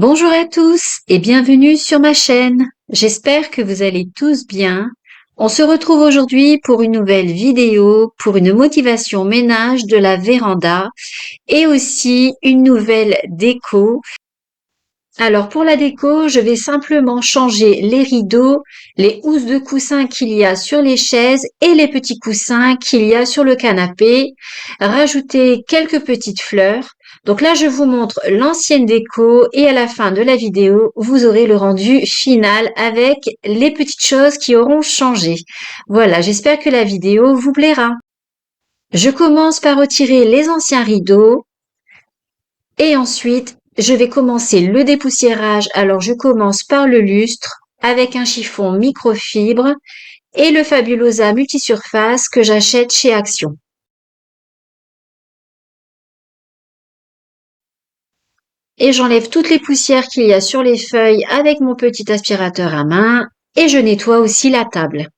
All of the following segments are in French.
Bonjour à tous et bienvenue sur ma chaîne. J'espère que vous allez tous bien. On se retrouve aujourd'hui pour une nouvelle vidéo pour une motivation ménage de la véranda et aussi une nouvelle déco. Alors pour la déco, je vais simplement changer les rideaux, les housses de coussins qu'il y a sur les chaises et les petits coussins qu'il y a sur le canapé, rajouter quelques petites fleurs. Donc là, je vous montre l'ancienne déco et à la fin de la vidéo, vous aurez le rendu final avec les petites choses qui auront changé. Voilà, j'espère que la vidéo vous plaira. Je commence par retirer les anciens rideaux et ensuite, je vais commencer le dépoussiérage. Alors, je commence par le lustre avec un chiffon microfibre et le Fabulosa multisurface que j'achète chez Action. Et j'enlève toutes les poussières qu'il y a sur les feuilles avec mon petit aspirateur à main et je nettoie aussi la table.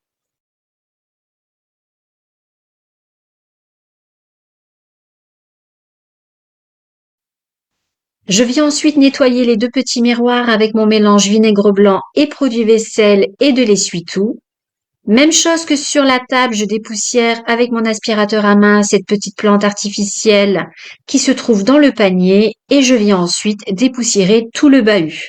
Je viens ensuite nettoyer les deux petits miroirs avec mon mélange vinaigre blanc et produit vaisselle et de l'essuie-tout. Même chose que sur la table, je dépoussière avec mon aspirateur à main cette petite plante artificielle qui se trouve dans le panier et je viens ensuite dépoussiérer tout le bahut.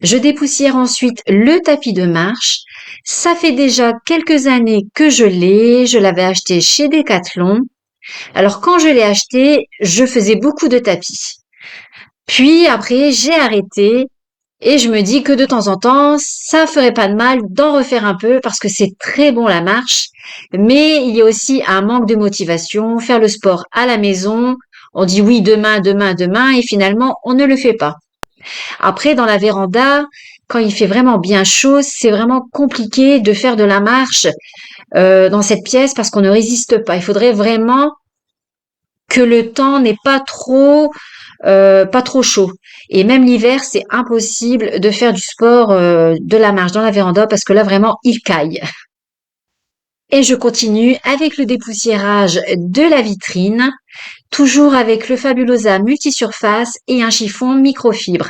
Je dépoussière ensuite le tapis de marche. Ça fait déjà quelques années que je l'avais acheté chez Decathlon. Alors quand je l'ai acheté, je faisais beaucoup de tapis. Puis après, j'ai arrêté et je me dis que de temps en temps, ça ferait pas de mal d'en refaire un peu parce que c'est très bon la marche. Mais il y a aussi un manque de motivation, faire le sport à la maison. On dit oui demain, demain, demain et finalement on ne le fait pas. Après, dans la véranda, quand il fait vraiment bien chaud, c'est vraiment compliqué de faire de la marche dans cette pièce parce qu'on ne résiste pas. Il faudrait vraiment que le temps n'est pas trop chaud. Et même l'hiver, c'est impossible de faire du sport, de la marche dans la véranda parce que là, vraiment, il caille. Et je continue avec le dépoussiérage de la vitrine, toujours avec le Fabulosa multisurface et un chiffon microfibre.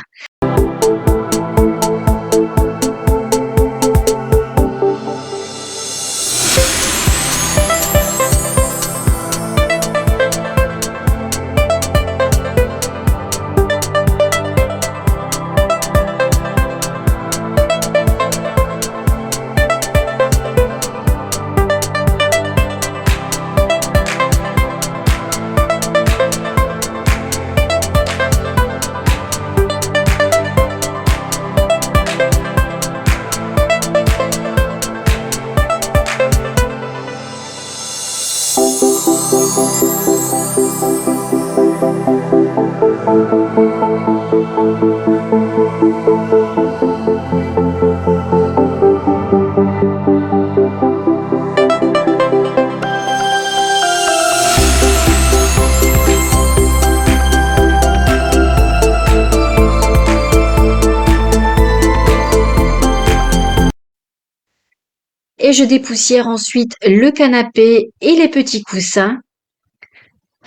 Et je dépoussière ensuite le canapé et les petits coussins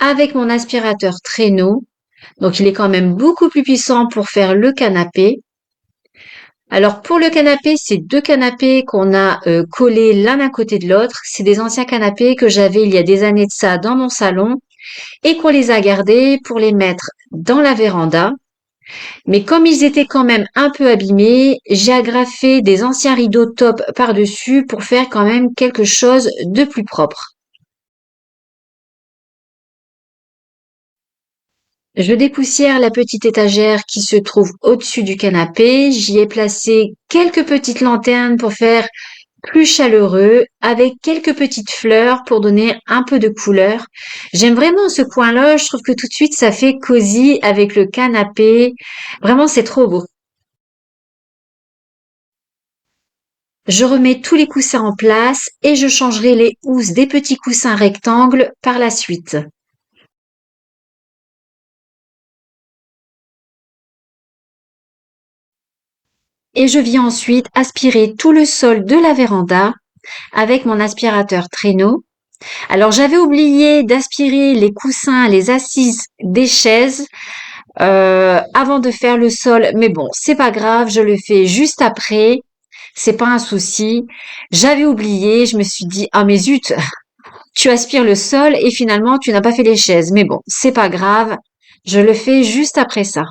avec mon aspirateur traîneau. Donc il est quand même beaucoup plus puissant pour faire le canapé. Alors pour le canapé, c'est deux canapés qu'on a collés l'un à côté de l'autre. C'est des anciens canapés que j'avais il y a des années de ça dans mon salon et qu'on les a gardés pour les mettre dans la véranda. Mais comme ils étaient quand même un peu abîmés, j'ai agrafé des anciens rideaux top par-dessus pour faire quand même quelque chose de plus propre. Je dépoussière la petite étagère qui se trouve au-dessus du canapé. J'y ai placé quelques petites lanternes pour faire plus chaleureux, avec quelques petites fleurs pour donner un peu de couleur. J'aime vraiment ce coin-là. Je trouve que tout de suite, ça fait cosy avec le canapé. Vraiment, c'est trop beau. Je remets tous les coussins en place et je changerai les housses des petits coussins rectangles par la suite. Et je viens ensuite aspirer tout le sol de la véranda avec mon aspirateur traîneau. Alors j'avais oublié d'aspirer les coussins, les assises des chaises avant de faire le sol, mais bon, c'est pas grave, je le fais juste après. C'est pas un souci. J'avais oublié, je me suis dit, ah mais zut, tu aspires le sol et finalement tu n'as pas fait les chaises. Mais bon, c'est pas grave, je le fais juste après ça.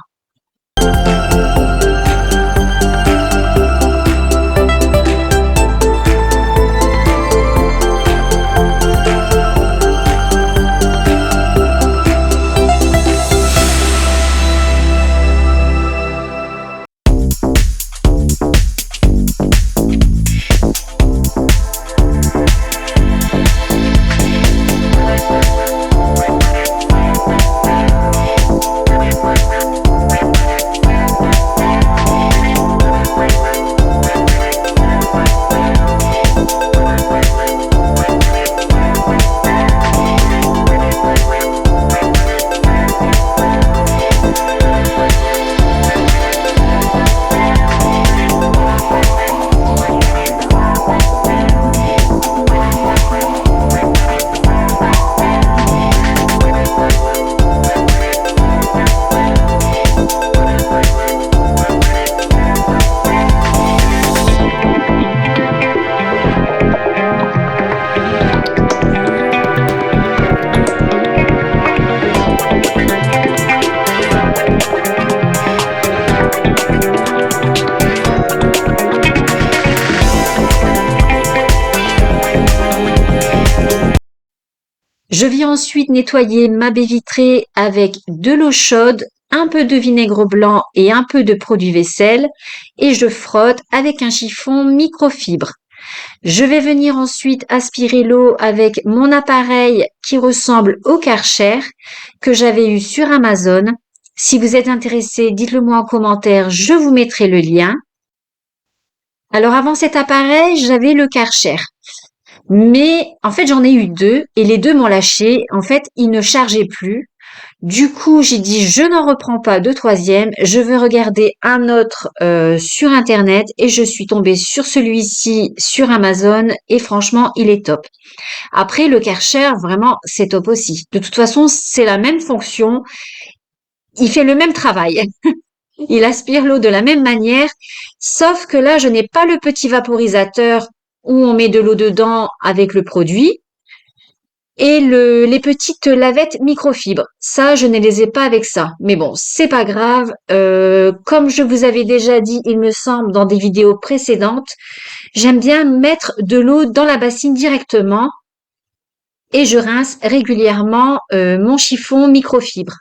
Je viens ensuite nettoyer ma baie vitrée avec de l'eau chaude, un peu de vinaigre blanc et un peu de produit vaisselle et je frotte avec un chiffon microfibre. Je vais venir ensuite aspirer l'eau avec mon appareil qui ressemble au Karcher que j'avais eu sur Amazon. Si vous êtes intéressé, dites-le moi en commentaire, je vous mettrai le lien. Alors avant cet appareil, j'avais le Karcher. Mais en fait, j'en ai eu deux et les deux m'ont lâché. En fait, ils ne chargeaient plus. Du coup, j'ai dit, je n'en reprends pas de troisième. Je veux regarder un autre sur Internet et je suis tombée sur celui-ci sur Amazon et franchement, il est top. Après, le Karcher, vraiment, c'est top aussi. De toute façon, c'est la même fonction. Il fait le même travail. Il aspire l'eau de la même manière, sauf que là, je n'ai pas le petit vaporisateur où on met de l'eau dedans avec le produit et les petites lavettes microfibres. Ça, je ne les ai pas avec ça. Mais bon, c'est pas grave. Comme je vous avais déjà dit, il me semble, dans des vidéos précédentes, j'aime bien mettre de l'eau dans la bassine directement et je rince régulièrement mon chiffon microfibre.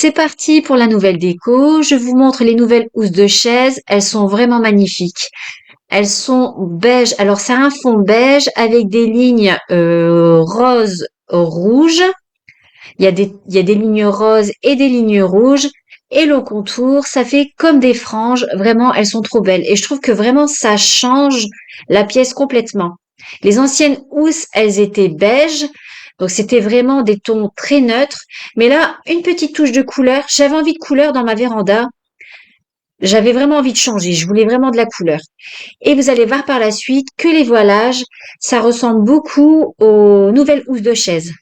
c'est parti pour la nouvelle déco. Je vous montre les nouvelles housses de chaise. Elles sont vraiment magnifiques. Elles sont beige. Alors, c'est un fond beige avec des lignes rose rouge. Il y a des lignes roses et des lignes rouges. Et le contour, ça fait comme des franges. Vraiment, elles sont trop belles. Et je trouve que vraiment, ça change la pièce complètement. Les anciennes housses, elles étaient beige. Donc, c'était vraiment des tons très neutres. Mais là, une petite touche de couleur. J'avais envie de couleur dans ma véranda. J'avais vraiment envie de changer. Je voulais vraiment de la couleur. Et vous allez voir par la suite que les voilages, ça ressemble beaucoup aux nouvelles housses de chaise.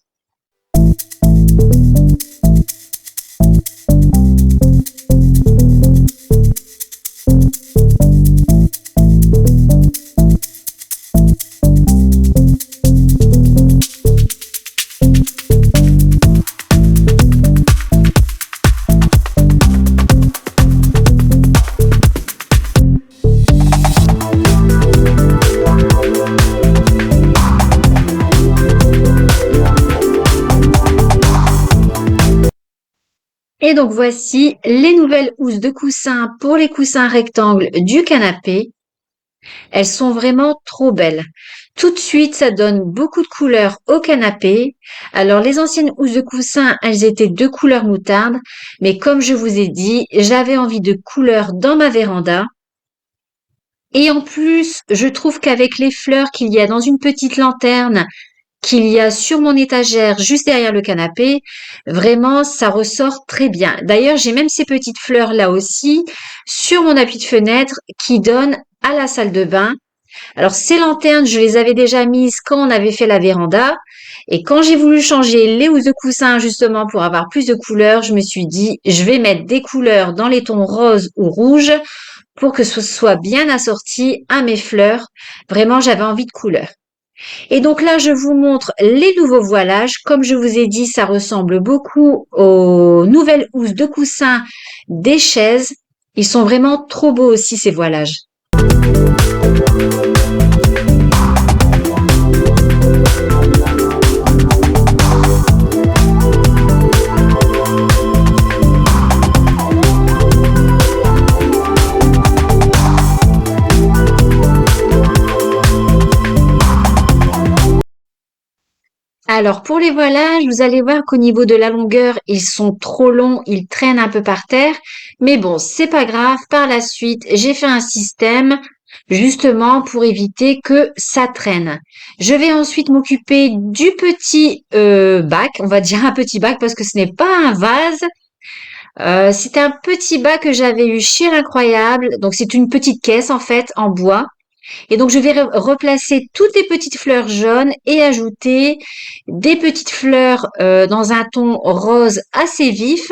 Et donc voici les nouvelles housses de coussin pour les coussins rectangles du canapé. Elles sont vraiment trop belles. Tout de suite, ça donne beaucoup de couleurs au canapé. Alors les anciennes housses de coussin, elles étaient de couleur moutarde, mais comme je vous ai dit, j'avais envie de couleurs dans ma véranda. Et en plus, je trouve qu'avec les fleurs qu'il y a dans une petite lanterne qu'il y a sur mon étagère juste derrière le canapé, vraiment, ça ressort très bien. D'ailleurs, j'ai même ces petites fleurs là aussi sur mon appui de fenêtre qui donnent à la salle de bain. Alors, ces lanternes, je les avais déjà mises quand on avait fait la véranda. Et quand j'ai voulu changer les housses de coussin justement pour avoir plus de couleurs, je me suis dit, je vais mettre des couleurs dans les tons roses ou rouges pour que ce soit bien assorti à mes fleurs. Vraiment, j'avais envie de couleurs. Et donc là, je vous montre les nouveaux voilages. Comme je vous ai dit, ça ressemble beaucoup aux nouvelles housses de coussin des chaises. Ils sont vraiment trop beaux aussi, ces voilages. Alors pour les voilages, vous allez voir qu'au niveau de la longueur, ils sont trop longs, ils traînent un peu par terre. Mais bon, c'est pas grave. Par la suite, j'ai fait un système justement pour éviter que ça traîne. Je vais ensuite m'occuper du petit bac, on va dire un petit bac parce que ce n'est pas un vase. C'est un petit bac que j'avais eu chez Incroyable. Donc c'est une petite caisse en fait en bois. Et donc, je vais replacer toutes les petites fleurs jaunes et ajouter des petites fleurs dans un ton rose assez vif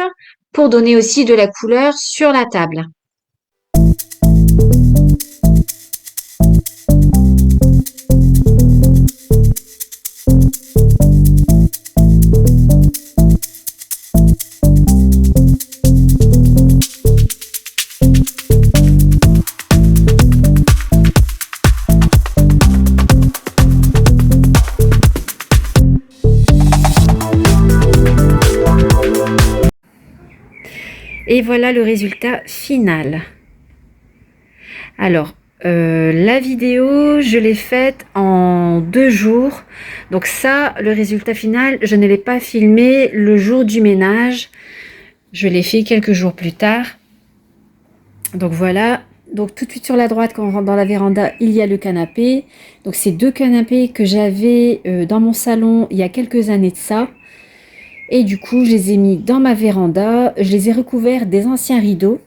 pour donner aussi de la couleur sur la table. Et voilà le résultat final. Alors, la vidéo, je l'ai faite en 2 jours. Donc ça, le résultat final, je ne l'ai pas filmé le jour du ménage. Je l'ai fait quelques jours plus tard. Donc voilà. Donc tout de suite sur la droite, quand on rentre dans la véranda, il y a le canapé. Donc c'est 2 canapés que j'avais dans mon salon il y a quelques années de ça. Et du coup, je les ai mis dans ma véranda. Je les ai recouverts des anciens rideaux.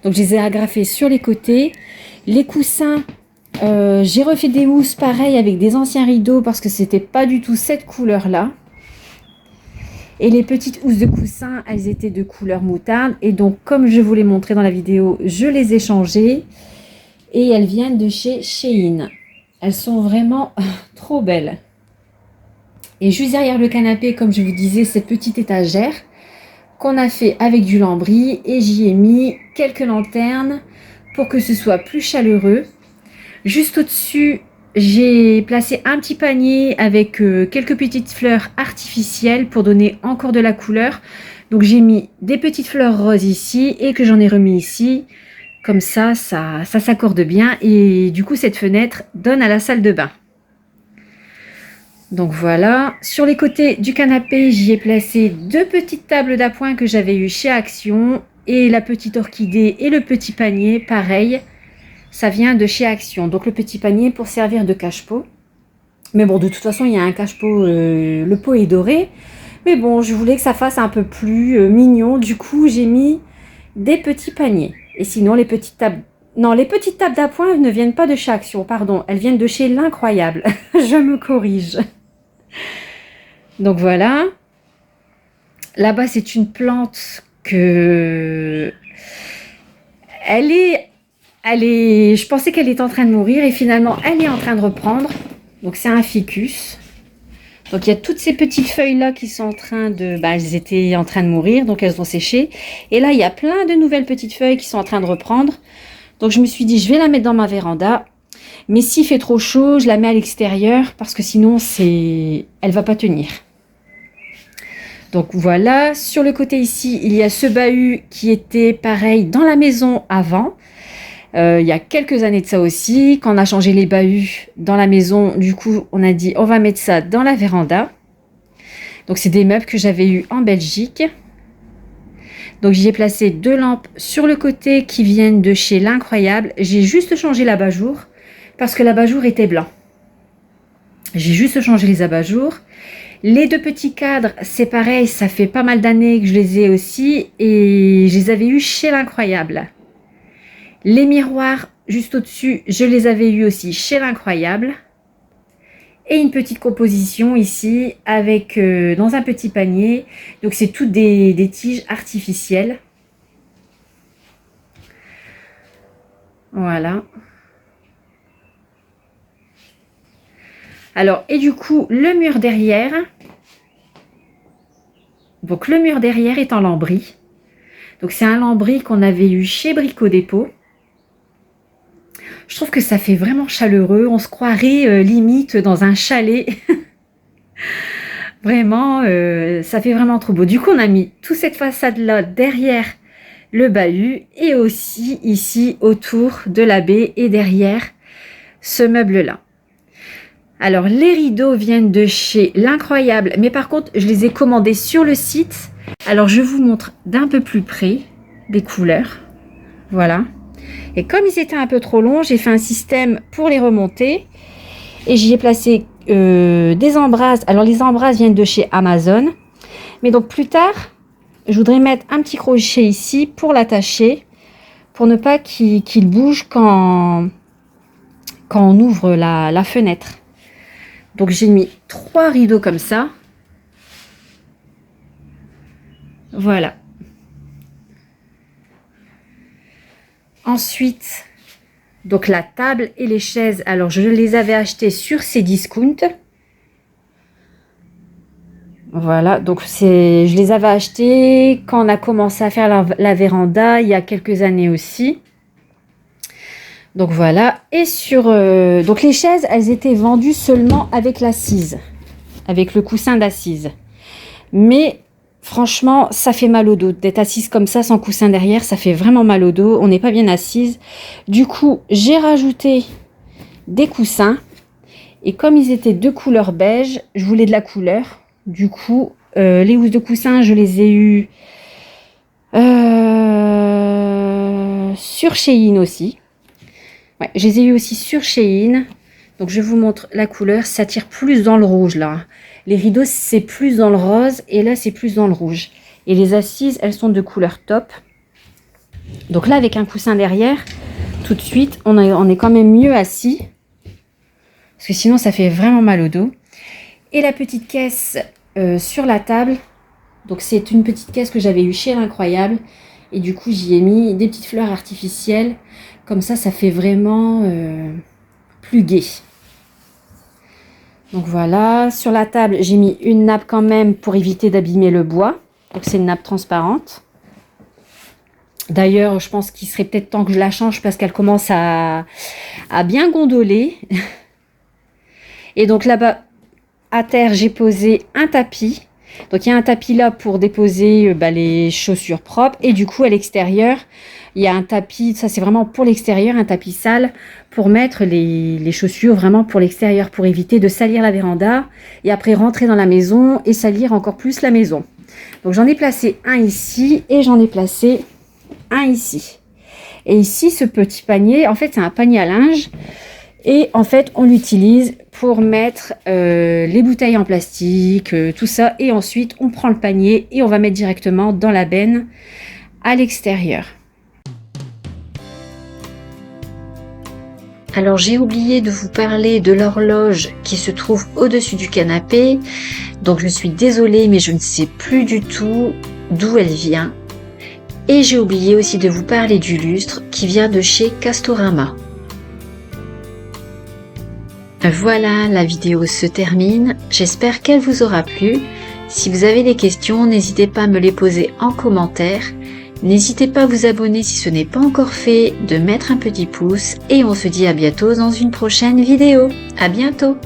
Donc, je les ai agrafés sur les côtés. Les coussins, j'ai refait des housses pareil avec des anciens rideaux parce que c'était pas du tout cette couleur-là. Et les petites housses de coussins, elles étaient de couleur moutarde. Et donc, comme je vous l'ai montré dans la vidéo, je les ai changées. Et elles viennent de chez Shein. Elles sont vraiment trop belles. Et juste derrière le canapé, comme je vous disais, cette petite étagère qu'on a fait avec du lambris. Et j'y ai mis quelques lanternes pour que ce soit plus chaleureux. Juste au-dessus, j'ai placé un petit panier avec quelques petites fleurs artificielles pour donner encore de la couleur. Donc j'ai mis des petites fleurs roses ici et que j'en ai remis ici. Comme ça s'accorde bien et du coup cette fenêtre donne à la salle de bain. Donc voilà, sur les côtés du canapé, j'y ai placé 2 petites tables d'appoint que j'avais eues chez Action et la petite orchidée et le petit panier, pareil, ça vient de chez Action. Donc le petit panier pour servir de cache-pot. Mais bon, de toute façon, il y a un cache-pot, le pot est doré. Mais bon, je voulais que ça fasse un peu plus mignon. Du coup, j'ai mis des petits paniers. Et sinon, les petites tables... Non, les petites tables d'appoint ne viennent pas de chez Action, pardon. Elles viennent de chez L'Incroyable. Je me corrige. Donc voilà. Là-bas, c'est une plante que... Je pensais qu'elle était en train de mourir et finalement, elle est en train de reprendre. Donc c'est un ficus. Donc il y a toutes ces petites feuilles-là qui sont en train de... elles étaient en train de mourir, donc elles ont séché. Et là, il y a plein de nouvelles petites feuilles qui sont en train de reprendre. Donc je me suis dit, je vais la mettre dans ma véranda. Mais s'il fait trop chaud, je la mets à l'extérieur parce que sinon, elle va pas tenir. Donc voilà, sur le côté ici, il y a ce bahut qui était pareil dans la maison avant. Il y a quelques années de ça aussi, quand on a changé les bahuts dans la maison, du coup, on a dit on va mettre ça dans la véranda. Donc c'est des meubles que j'avais eu en Belgique. Donc j'y ai placé 2 lampes sur le côté qui viennent de chez L'Incroyable. J'ai juste changé l'abat-jour parce que l'abat-jour était blanc. J'ai juste changé les abat-jours. Les 2 petits cadres, c'est pareil, ça fait pas mal d'années que je les ai aussi et je les avais eus chez L'Incroyable. Les miroirs juste au-dessus, je les avais eus aussi chez L'Incroyable. Et une petite composition ici avec dans un petit panier. Donc c'est toutes des tiges artificielles. Voilà. Alors, et du coup, le mur derrière. Donc le mur derrière est en lambris. Donc c'est un lambris qu'on avait eu chez Brico Dépôt. Je trouve que ça fait vraiment chaleureux. On se croirait limite dans un chalet. Vraiment, ça fait vraiment trop beau. Du coup, on a mis toute cette façade-là derrière le bahut et aussi ici autour de la baie et derrière ce meuble-là. Alors, les rideaux viennent de chez L'Incroyable, mais par contre, je les ai commandés sur le site. Alors, je vous montre d'un peu plus près des couleurs. Voilà. Et comme ils étaient un peu trop longs, j'ai fait un système pour les remonter. Et j'y ai placé des embrasses. Alors, les embrasses viennent de chez Amazon. Mais donc, plus tard, je voudrais mettre un petit crochet ici pour l'attacher. Pour ne pas qu'il bouge quand on ouvre la fenêtre. Donc, j'ai mis 3 rideaux comme ça. Voilà. Ensuite, donc la table et les chaises, alors je les avais achetées sur Cdiscount. Voilà, donc je les avais achetées quand on a commencé à faire la véranda il y a quelques années aussi. Donc voilà, et donc les chaises, elles étaient vendues seulement avec l'assise, avec le coussin d'assise. Mais franchement, ça fait mal au dos. D'être assise comme ça, sans coussin derrière, ça fait vraiment mal au dos. On n'est pas bien assise. Du coup, j'ai rajouté des coussins. Et comme ils étaient de couleur beige, je voulais de la couleur. Du coup, les housses de coussins, je les ai eues sur Shein aussi. Ouais, je les ai eues aussi sur Shein. Donc, je vous montre la couleur. Ça tire plus dans le rouge, là. Les rideaux, c'est plus dans le rose. Et là, c'est plus dans le rouge. Et les assises, elles sont de couleur top. Donc là, avec un coussin derrière, tout de suite, on est quand même mieux assis. Parce que sinon, ça fait vraiment mal au dos. Et la petite caisse sur la table. Donc, c'est une petite caisse que j'avais eue chez L'Incroyable. Et du coup, j'y ai mis des petites fleurs artificielles. Comme ça fait vraiment plus gai. Donc voilà, sur la table, j'ai mis une nappe quand même pour éviter d'abîmer le bois. Donc c'est une nappe transparente. D'ailleurs, je pense qu'il serait peut-être temps que je la change parce qu'elle commence à bien gondoler. Et donc là-bas, à terre, j'ai posé un tapis. Donc il y a un tapis là pour déposer les chaussures propres et du coup à l'extérieur il y a un tapis, ça c'est vraiment pour l'extérieur, un tapis sale pour mettre les chaussures vraiment pour l'extérieur pour éviter de salir la véranda et après rentrer dans la maison et salir encore plus la maison. Donc j'en ai placé un ici et j'en ai placé un ici. Et ici ce petit panier, en fait c'est un panier à linge. Et en fait, on l'utilise pour mettre les bouteilles en plastique, tout ça. Et ensuite, on prend le panier et on va mettre directement dans la benne à l'extérieur. Alors j'ai oublié de vous parler de l'horloge qui se trouve au-dessus du canapé. Donc je suis désolée, mais je ne sais plus du tout d'où elle vient. Et j'ai oublié aussi de vous parler du lustre qui vient de chez Castorama. Voilà, la vidéo se termine. J'espère qu'elle vous aura plu. Si vous avez des questions, n'hésitez pas à me les poser en commentaire. N'hésitez pas à vous abonner si ce n'est pas encore fait, de mettre un petit pouce et on se dit à bientôt dans une prochaine vidéo. À bientôt!